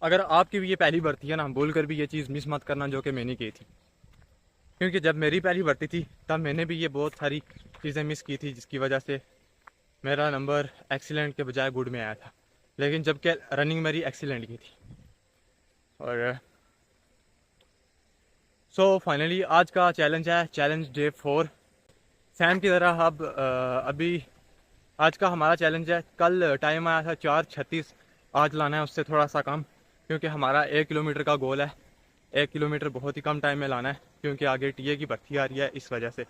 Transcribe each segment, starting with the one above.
अगर आपकी भी ये पहली भर्ती है ना, भूल कर भी ये चीज़ मिस मत करना जो कि मैंने की थी। क्योंकि जब मेरी पहली भर्ती थी तब मैंने भी ये बहुत सारी चीज़ें मिस की थी, जिसकी वजह से मेरा नंबर एक्सीलेंट के बजाय गुड में आया था। लेकिन जबकि रनिंग मेरी एक्सीलेंट की थी। और सो फाइनली आज का चैलेंज है चैलेंज डे 4। सैम की तरह अब अभी आज का हमारा चैलेंज है। कल टाइम आया था 4:36, आज लाना है उससे थोड़ा सा कम, क्योंकि हमारा 1 किलोमीटर का गोल है। 1 किलोमीटर बहुत ही कम टाइम में लाना है, क्योंकि आगे टीए की भर्ती आ रही है, इस वजह से।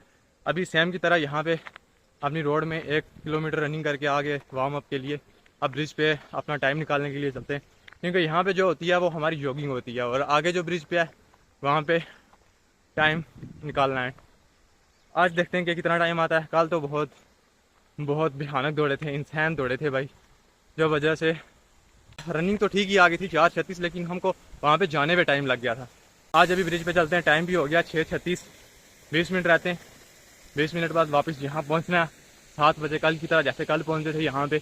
अभी सैम की तरह यहाँ पे अपनी रोड में 1 किलोमीटर रनिंग करके आगे वार्म अप के लिए अब ब्रिज पे अपना टाइम निकालने के लिए चलते हैं, क्योंकि यहाँ पे जो होती है वो हमारी जॉगिंग होती है, और आगे जो ब्रिज पे है वहाँ पे टाइम निकालना है। आज देखते हैं कि कितना टाइम आता है। कल तो बहुत बहुत भयानक दौड़े थे, इंसान दौड़े थे भाई, जो वजह से रनिंग तो ठीक ही आ गई थी 4:36, लेकिन हमको वहाँ पे जाने पे टाइम लग गया था। आज अभी ब्रिज पे चलते हैं, टाइम भी हो गया 6:36, 20 मिनट रहते हैं। 20 मिनट बाद वापस यहाँ पहुँचना है 7 बजे, कल की तरह जैसे कल पहुँचे थे यहाँ पे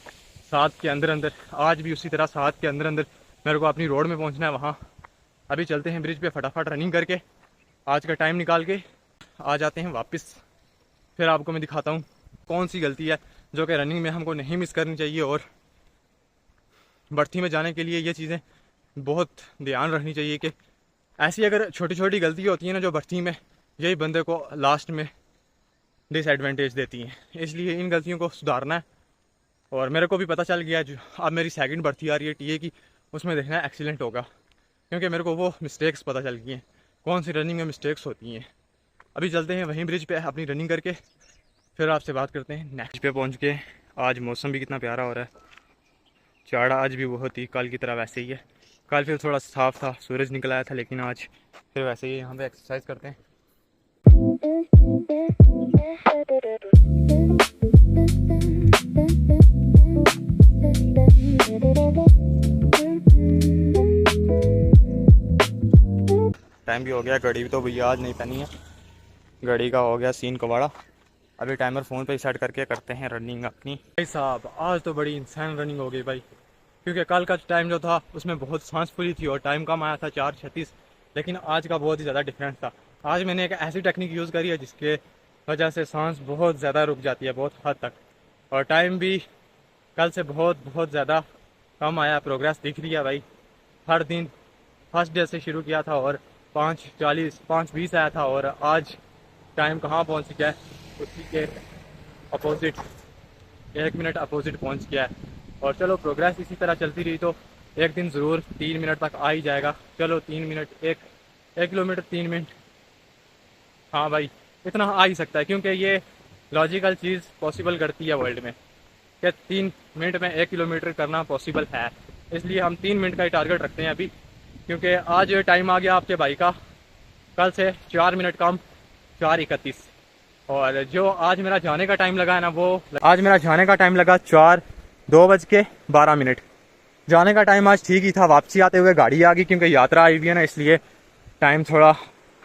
7 के अंदर अंदर, आज भी उसी तरह 7 के अंदर अंदर मेरे को अपनी रोड में पहुँचना है वहाँ। अभी चलते हैं ब्रिज पे फटाफट रनिंग करके, आज का टाइम निकाल के आ जाते हैं वापस। फिर आपको मैं दिखाता हूँ कौन सी गलती है जो कि रनिंग में हमको नहीं मिस करनी चाहिए, और भर्ती में जाने के लिए ये चीज़ें बहुत ध्यान रखनी चाहिए कि ऐसी अगर छोटी छोटी गलती होती है ना, जो भर्ती में यही बंदे को लास्ट में डिसएडवांटेज देती हैं। इसलिए इन गलतियों को सुधारना है। और मेरे को भी पता चल गया, जो अब मेरी सेकंड भर्ती आ रही है टीए की, उसमें देखना है एक्सीलेंट होगा, क्योंकि मेरे को वो मिस्टेक्स पता चल गई हैं, कौन सी रनिंग में मिस्टेक्स होती हैं। अभी चलते हैं वहीं ब्रिज पे अपनी रनिंग करके, फिर आपसे बात करते हैं। नेक्स्ट पे पहुंच के आज मौसम भी कितना प्यारा हो रहा है, चाड़ा आज भी बहुत ही कल की तरह वैसे ही है। कल फिर थोड़ा साफ था, सूरज निकल आया था, लेकिन आज फिर वैसे ही। यहाँ पे एक्सरसाइज करते हैं। टाइम भी हो गया, घड़ी भी तो भैया आज नहीं पहनी है, घड़ी का हो गया सीन कबाड़ा। अभी टाइमर फ़ोन पे ही सेट करके करते हैं रनिंग अपनी। भाई साहब आज तो बड़ी इंसान रनिंग हो गई भाई, क्योंकि कल का टाइम जो था उसमें बहुत सांस फूली थी और टाइम कम आया था 4:36, लेकिन आज का बहुत ही ज़्यादा डिफरेंस था। आज मैंने एक ऐसी टेक्निक यूज़ करी है जिसके वजह से सांस बहुत ज़्यादा रुक जाती है, बहुत हद तक, और टाइम भी कल से बहुत बहुत ज़्यादा कम आया। प्रोग्रेस दिख रही है भाई, हर दिन फर्स्ट डे से शुरू किया था और 5:40 5:20 आया था, और आज टाइम कहाँ पहुँच गया है उसी के अपोजिट, 1 मिनट अपोजिट पहुँच गया है। और चलो प्रोग्रेस इसी तरह चलती रही तो एक दिन ज़रूर 3 मिनट तक आ ही जाएगा। चलो 3 मिनट, एक 1 किलोमीटर 3 मिनट, हाँ भाई इतना आ ही सकता है, क्योंकि ये लॉजिकल चीज़ पॉसिबल करती है वर्ल्ड में कि 3 मिनट में 1 किलोमीटर करना पॉसिबल है। इसलिए हम 3 मिनट का ही टारगेट रखते हैं अभी, क्योंकि आज टाइम आ गया आपके भाई का कल से 4 मिनट कम, 4:31। और जो आज मेरा जाने का टाइम लगा है ना, वो आज मेरा जाने का टाइम लगा 2:12। जाने का टाइम आज ठीक ही था, वापसी आते हुए गाड़ी आ गई, क्योंकि यात्रा आई हुई है ना, इसलिए टाइम थोड़ा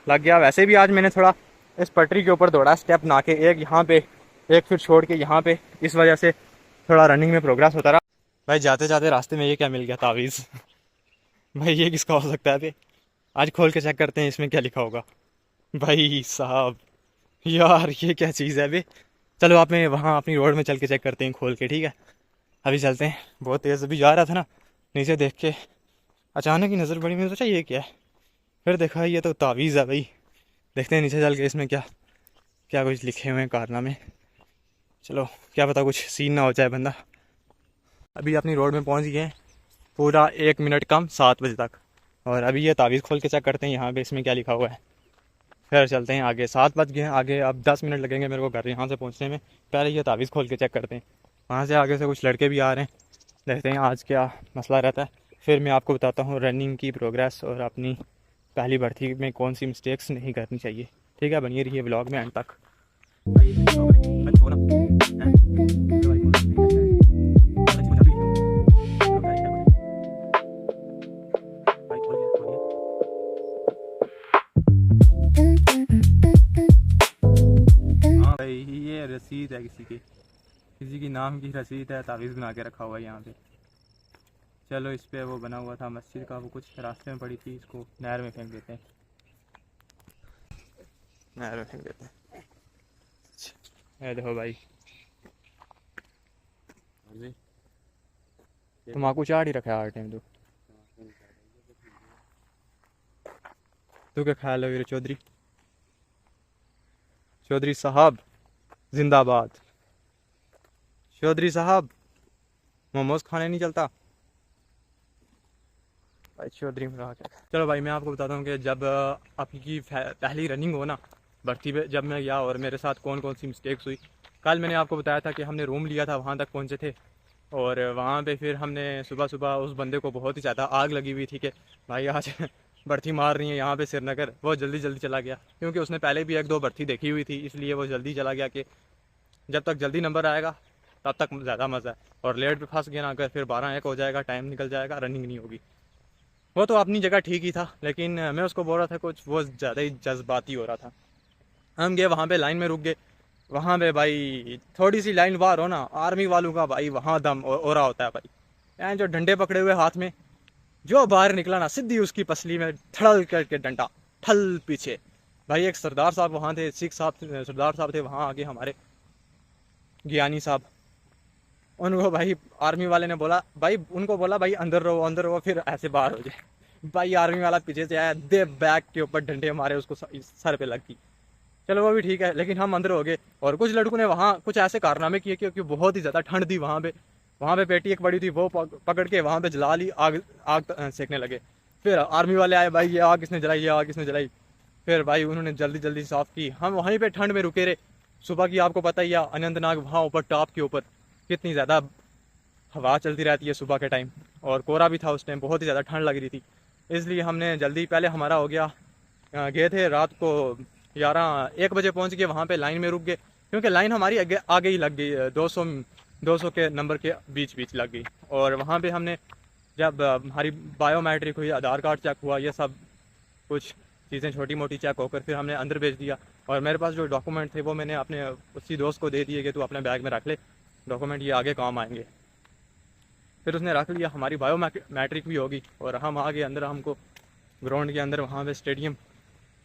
लग गया। वैसे भी आज मैंने थोड़ा इस पटरी के ऊपर दौड़ा, स्टेप ना के, एक यहाँ पे एक फिर छोड़ के यहाँ पे, इस वजह से थोड़ा रनिंग में प्रोग्रेस होता रहा। भाई जाते जाते रास्ते में ये क्या मिल गया, तावीज़। भाई ये किसका हो सकता है अभी, आज खोल के चेक करते हैं इसमें क्या लिखा होगा। भाई साहब यार ये क्या चीज़ है अभी। चलो आप मैं वहाँ अपनी रोड में चल के चेक करते हैं खोल के, ठीक है। अभी चलते हैं, बहुत तेज़ अभी जा रहा था ना, नीचे देख के अचानक ही नज़र पड़ी, मैंने सोचा ये क्या है, फिर देखा ये तो तावीज़ है भाई। देखते हैं नीचे चल के इसमें क्या क्या कुछ लिखे हुए हैं कारनामे। चलो क्या पता कुछ सीन ना हो जाए बंदा। अभी अपनी रोड में पहुँच गए हैं, पूरा 1 मिनट कम 7 बजे तक, और अभी ये तावीज़ खोल के चेक करते हैं यहाँ पे इसमें क्या लिखा हुआ है, फिर चलते हैं आगे। 7 बज गए हैं, आगे अब 10 मिनट लगेंगे मेरे को घर यहाँ से पहुँचने में। पहले ये तावीज़ खोल के चेक करते हैं। वहाँ से आगे से कुछ लड़के भी आ रहे हैं, देखते हैं आज क्या मसला रहता है। फिर मैं आपको बताता हूँ रनिंग की प्रोग्रेस और अपनी पहली भर्ती में कौन सी मिस्टेक्स नहीं करनी चाहिए, ठीक है। बनिए रहिए ब्लॉग में एंड तक। हाँ भाई ये रसीद है किसी की नाम की रसीद है, तावीज़ बना के रखा हुआ है यहाँ पे। चलो इस पे वो बना हुआ था मस्जिद का, वो कुछ रास्ते में पड़ी थी, इसको नहर में फेंक देते हैं, नहर में फेंक देते हैं। ये देखो भाई, तम्बाकू चाट ही रखा है हर टाइम। तो क्या ख्याल है वीर चौधरी? चौधरी साहब जिंदाबाद। चौधरी साहब मोमोज खाने नहीं चलता भाई, चौधरी में रहा क्या। चलो भाई मैं आपको बताता हूँ कि जब आपकी पहली रनिंग हो ना भर्ती पे, जब मैं गया और मेरे साथ कौन कौन सी मिस्टेक्स हुई। कल मैंने आपको बताया था कि हमने रूम लिया था, वहाँ तक पहुँचे थे और वहाँ पे फिर हमने सुबह सुबह उस बंदे को बहुत ही ज़्यादा आग लगी हुई थी कि भाई आज भर्ती मार रही है यहाँ पे श्रीनगर। वो जल्दी जल्दी चला गया क्योंकि उसने पहले भी एक दो भर्ती देखी हुई थी, इसलिए वो जल्दी चला गया कि जब तक जल्दी नंबर आएगा तब तक ज़्यादा मज़ा है। और लेट पे फंस गया ना अगर, फिर 12-1 हो जाएगा, टाइम निकल जाएगा, रनिंग नहीं होगी। वो तो अपनी जगह ठीक ही था, लेकिन मैं उसको बोल रहा था कुछ वो ज़्यादा ही जज्बाती हो रहा था। हम गए वहाँ पे, लाइन में रुक गए। वहाँ पे भाई थोड़ी सी लाइन बाहर हो ना, आर्मी वालों का भाई वहाँ दम हो रहा होता है भाई। यहाँ जो डंडे पकड़े हुए हाथ में, जो बाहर निकला ना सीधी उसकी पसली में ठड़ल करके डंडा ठल पीछे। भाई एक सरदार साहब वहाँ थे, सिख साहब सरदार साहब थे वहाँ आगे हमारे, ज्ञानी साहब। उनको भाई आर्मी वाले ने बोला भाई, उनको बोला भाई अंदर रहो फिर ऐसे बाहर हो जाए। भाई आर्मी वाला पीछे से आया, दे बैक के ऊपर डंडे मारे उसको, सर पे लग गई। चलो वो भी ठीक है, लेकिन हम अंदर हो गए। और कुछ लड़कों ने वहाँ कुछ ऐसे कारनामे किए क्योंकि बहुत ही ज़्यादा ठंड थी वहाँ पे। वहाँ पे पेटी एक पड़ी थी, वो पकड़ के वहाँ पे जला ली, आग आग सेकने लगे। फिर आर्मी वाले आए, भाई ये आग किसने जलाई, ये आग किसने जलाई। फिर भाई उन्होंने जल्दी जल्दी साफ की। हम वहीं पे ठंड में रुके रहे। सुबह की आपको पता ही है, अनंतनाग वहाँ ऊपर टॉप के ऊपर कितनी ज़्यादा हवा चलती रहती है सुबह के टाइम, और कोहरा भी था उस टाइम, बहुत ही ज़्यादा ठंड लग रही थी। इसलिए हमने जल्दी, पहले हमारा हो गया, गए थे रात को 11-1 बजे पहुंच गए वहाँ पे, लाइन में रुक गए क्योंकि लाइन हमारी आगे ही लग गई, 200 के नंबर के बीच बीच लग गई। और वहाँ पे हमने जब हमारी बायोमेट्रिक हुई, आधार कार्ड चेक हुआ, ये सब कुछ चीज़ें छोटी मोटी चेक होकर फिर हमने अंदर भेज दिया। और मेरे पास जो डॉक्यूमेंट थे वो मैंने अपने उसी दोस्त को दे दिए कि तू अपने बैग में रख ले डॉक्यूमेंट, ये आगे काम आएंगे। फिर उसने रख लिया, हमारी बायोमेट्रिक भी होगी और हम आगे अंदर, हमको ग्राउंड के अंदर वहाँ पे स्टेडियम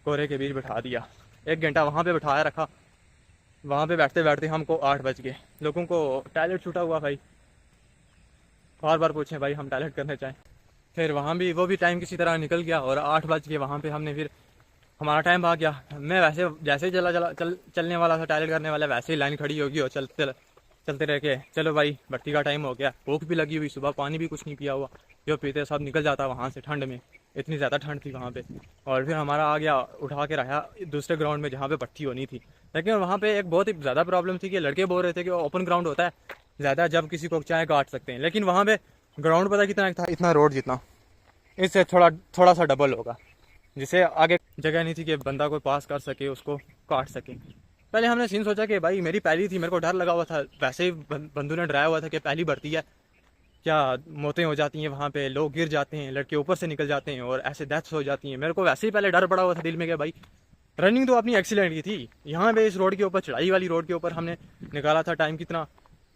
कोहरे के बीच बैठा दिया। 1 घंटा वहाँ पे बैठाया रखा। वहाँ पे बैठते बैठते हमको 8 बज गए। लोगों को टॉयलेट छूटा हुआ भाई, बार बार पूछे भाई हम टॉयलेट करने चाहें। फिर वहाँ भी वो भी टाइम किसी तरह निकल गया और 8 बज के वहाँ पे हमने फिर हमारा टाइम आ गया। मैं वैसे जैसे ही चलने वाला था, टॉयलेट करने वाला, वैसे ही लाइन खड़ी होगी और चलते रह के चलो भाई भट्टी का टाइम हो गया। भूख भी लगी हुई, सुबह पानी भी कुछ नहीं पिया हुआ, जो पीते सब निकल जाता वहाँ से ठंड में, इतनी ज़्यादा ठंड थी वहाँ पे। और फिर हमारा आ गया, उठा के रहा दूसरे ग्राउंड में जहाँ पे भट्टी होनी थी। लेकिन वहाँ पे एक बहुत ही ज़्यादा प्रॉब्लम थी कि लड़के बोल रहे थे कि ओपन ग्राउंड होता है ज़्यादा, जब किसी को चाहे काट सकते हैं। लेकिन वहाँ पे ग्राउंड पता कितना था, इतना रोड जितना, इससे थोड़ा सा डबल होगा, जिसे आगे जगह नहीं थी कि बंदा कोई पास कर सके, उसको काट सके। पहले हमने सीन सोचा कि भाई मेरी पहली थी, मेरे को डर लगा हुआ था, वैसे ही बंधु ने डराया हुआ था कि पहली भर्ती है, क्या मौतें हो जाती हैं वहाँ पे, लोग गिर जाते हैं, लड़के ऊपर से निकल जाते हैं और ऐसे डेथ्स हो जाती हैं। मेरे को वैसे ही पहले डर पड़ा हुआ था दिल में कि भाई रनिंग तो अपनी एक्सीलेंट की थी। यहाँ पे इस रोड के ऊपर, चढ़ाई वाली रोड के ऊपर हमने निकाला था टाइम कितना,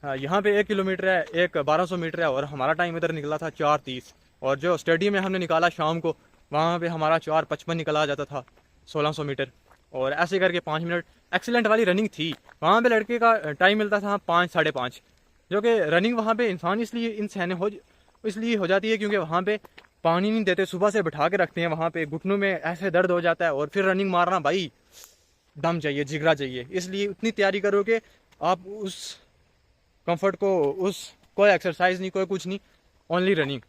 यहाँ पे 1 किलोमीटर है, एक 1200 मीटर है, और हमारा टाइम इधर निकला था 4:30। और जो स्टेडियम में हमने निकाला शाम को, वहाँ पे हमारा 4:55 निकला जाता था 1600 मीटर। और ऐसे करके 5 मिनट एक्सीलेंट वाली रनिंग थी। वहाँ पे लड़के का टाइम मिलता था 5-5:30, जो कि रनिंग वहाँ पे इंसान इसलिए हो जाती है क्योंकि वहाँ पे पानी नहीं देते, सुबह से बैठा के रखते हैं वहाँ पे, घुटनों में ऐसे दर्द हो जाता है। और फिर रनिंग मारना भाई दम चाहिए, जिगरा चाहिए, इसलिए उतनी तैयारी करो कि आप उस कंफर्ट को, उस कोई एक्सरसाइज नहीं, कोई कुछ नहीं, ओनली रनिंग।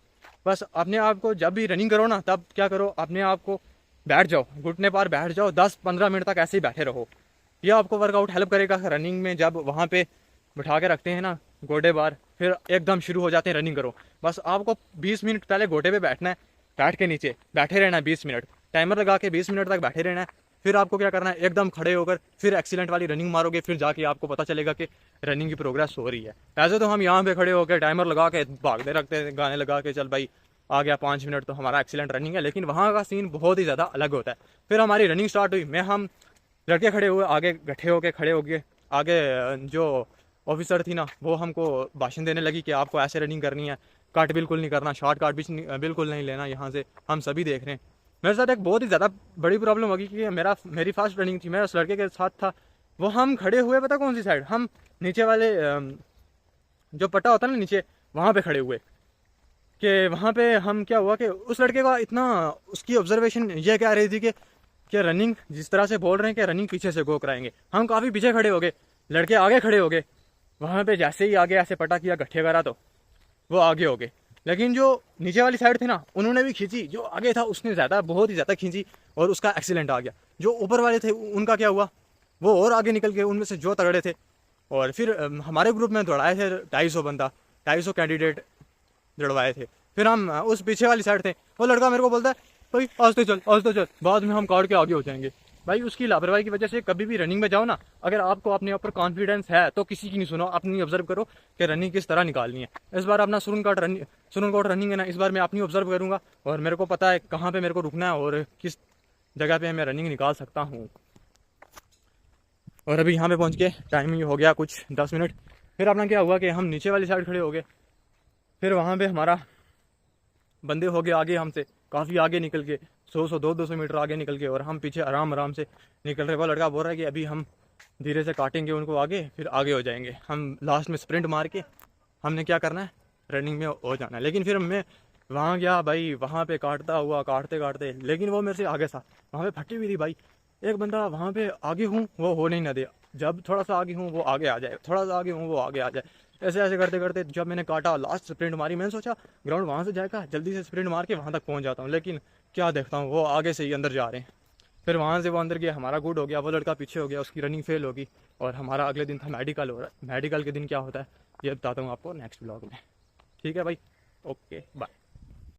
बस अपने आप को जब भी रनिंग करो ना, तब क्या करो, अपने आप को बैठ जाओ, घुटने पर बैठ जाओ, 10-15 मिनट तक ऐसे ही बैठे रहो। ये आपको वर्कआउट हेल्प करेगा रनिंग में। जब वहाँ पे बैठा के रखते हैं ना घोड़े बार, फिर एकदम शुरू हो जाते हैं रनिंग करो। बस आपको 20 मिनट पहले घोड़े पे बैठना है, बैठ के नीचे बैठे रहना है 20 मिनट, टाइमर लगा के 20 मिनट तक बैठे रहना है। फिर आपको क्या करना है, एकदम खड़े होकर फिर एक्सीलेंट वाली रनिंग मारोगे, फिर जाके आपको पता चलेगा कि रनिंग की प्रोग्रेस हो रही है। ऐसे तो हम यहाँ पे खड़े होकर टाइमर लगा के भागते रखते हैं, गाने लगा के, चल भाई आ गया 5 मिनट तो हमारा एक्सीलेंट रनिंग है। लेकिन वहाँ का सीन बहुत ही ज़्यादा अलग होता है। फिर हमारी रनिंग स्टार्ट हुई, हम लड़के खड़े हुए, आगे गठे होके खड़े हो गए। आगे जो ऑफिसर थी ना, वो हमको भाषण देने लगी कि आपको ऐसे रनिंग करनी है, कट बिल्कुल नहीं करना, शॉर्ट कट भी बिल्कुल नहीं लेना यहाँ से, हम सभी देख रहे हैं। मेरे साथ एक बहुत ही ज़्यादा बड़ी प्रॉब्लम होगी कि मेरी फास्ट रनिंग थी, मैं उस लड़के के साथ था, वो हम खड़े हुए पता कौन सी साइड, हम नीचे वाले जो पट्टा होता है ना नीचे, वहाँ पे खड़े हुए। कि वहाँ पे हम क्या हुआ कि उस लड़के का इतना, उसकी ऑब्जर्वेशन ये कह रही थी कि रनिंग जिस तरह से बोल रहे हैं कि रनिंग पीछे से गो कराएंगे, हम काफ़ी पीछे खड़े हो गए, लड़के आगे खड़े हो गए। वहाँ पे जैसे ही आगे ऐसे पटा किया गट्ठे करा तो वो आगे हो गए। लेकिन जो नीचे वाली साइड थी ना, उन्होंने भी खींची, जो आगे था उसने ज़्यादा, बहुत ही ज़्यादा खींची और उसका एक्सीडेंट आ गया। जो ऊपर वाले थे उनका क्या हुआ, वो और आगे निकल गए, उनमें से जो तगड़े थे। और फिर हमारे ग्रुप में दौड़ाए थे 250 बंदा, 250 कैंडिडेट दौड़वाए थे। फिर हम उस पीछे वाली साइड थे, वो लड़का मेरे को बोलता है भाई आज तो चल, बाद में हम काट के आगे हो जाएंगे। भाई उसकी लापरवाही की वजह से कभी भी रनिंग में जाओ ना, अगर आपको अपने ऊपर कॉन्फिडेंस है तो किसी की नहीं सुनो, अपनी ऑब्जर्व करो कि रनिंग किस तरह निकालनी है। इस बार अपना सुरनकोट रनिंग है ना, इस बार मैं अपनी ऑब्जर्व करूंगा और मेरे को पता है कहाँ पे मेरे को रुकना है और किस जगह पे मैं रनिंग निकाल सकता हूँ। और अभी यहाँ पे पहुँच के टाइम हो गया कुछ 10 मिनट। फिर अपना क्या हुआ कि हम नीचे वाली साइड खड़े हो गए, फिर वहाँ पे हमारा बंदे हो गए आगे हमसे, काफ़ी आगे निकल के 100-200 मीटर आगे निकल के, और हम पीछे आराम से निकल रहे। वो लड़का बोल रहा है कि अभी हम धीरे से काटेंगे उनको आगे, फिर आगे हो जाएंगे। हम लास्ट में स्प्रिंट मार के हमने क्या करना है, रनिंग में हो जाना है। लेकिन फिर मैं वहाँ गया भाई, वहाँ पे काटता हुआ काटते, लेकिन वो मेरे से आगे था, वहाँ पे फटी हुई थी भाई। एक बंदा वहाँ पे आगे हूँ वो हो नहीं ना दे, जब थोड़ा सा आगे हूँ वो आगे आ जाए, थोड़ा सा आगे हूँ वो आगे आ जाए। ऐसे ऐसे करते जब मैंने काटा, लास्ट स्प्रिंट मारी, मैंने सोचा ग्राउंड वहाँ से जाएगा, जल्दी से स्प्रिंट मार के वहाँ तक पहुँच जाता हूँ। लेकिन क्या देखता हूँ वो आगे से ही अंदर जा रहे हैं। फिर वहाँ से वो अंदर गया, हमारा गुड हो गया, वो लड़का पीछे हो गया, उसकी रनिंग फेल होगी। और हमारा अगले दिन था मेडिकल, हो रहा है। मेडिकल के दिन क्या होता है ये बताता हूँ आपको नेक्स्ट ब्लॉग में। ठीक है भाई, ओके बाय।